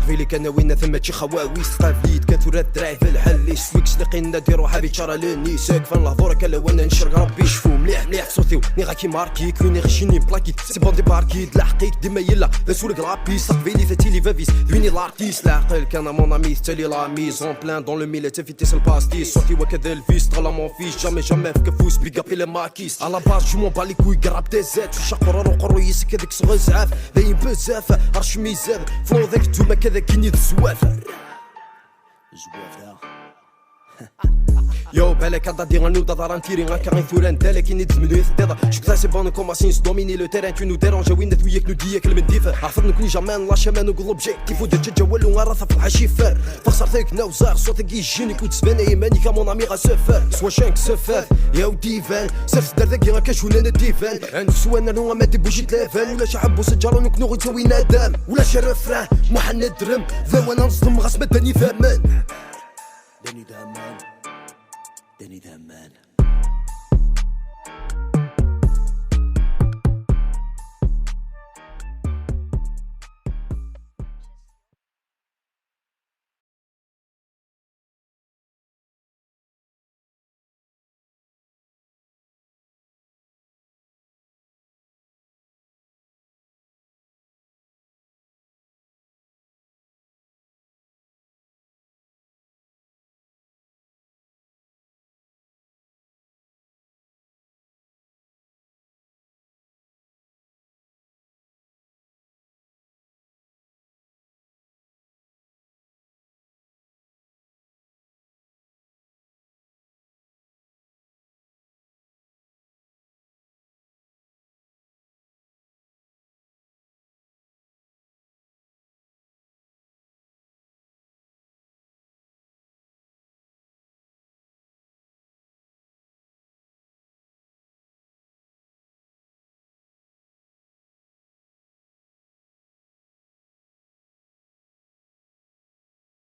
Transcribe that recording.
صافي كان وين ثم شي خواويس قابليت كثر الدراعي في الحل يسويكش لقينا ديرو حبي تشرى لني ساكفن لهضور كلا وانا نشرق ربي شفو مليح مليح صوتي ني غاكي ماركيك ويني غشيني بلاكيت سي بون دي باركيت لحقيك ديما يلا لسولك لابيس صافي فتي لي فافيس ويني لارتيست العقل كان مون امي تالي لا ميزون بلان دون لو ميل تفيتي الباستيس صوتي وكذا الفيس طلا مون فيش جامي جامي في كفوس بيقابي لي ماكيس على باز جو مون بالي كوي قرب دي زاد في شقرر وقرو يسك هذاك صغير زعاف باين بزاف عرش ميزان فلو ذاك توما كذا كيني الزواف Yo بالك هذا دي غنو دار نتيري غاكا غير ثوران دالك اني تزمدو يثديض شو كلاسي بون كوماسينس دوميني لو تيران تو نو ديرونجا وين نتوياك نو دياك المنديفه عرفت نكوني جامان لاشا ما نقول اوبجيكتيف ودير تجول ونغرث في الحشيفه فخسر ثيك نوزار صوتك يجينيك وتسبان ايماني كمون امي غاسفر سوا شانك سفاف يا وديفان سف دردك غاكا شونا نديفان انسوانا نو ما دبوشي تلافان ولا شحب وسجارون نكنو غيتسوي نادام ولا شرفران محن درم ذا وانا نصدم غاس مداني ثمان داني ذامان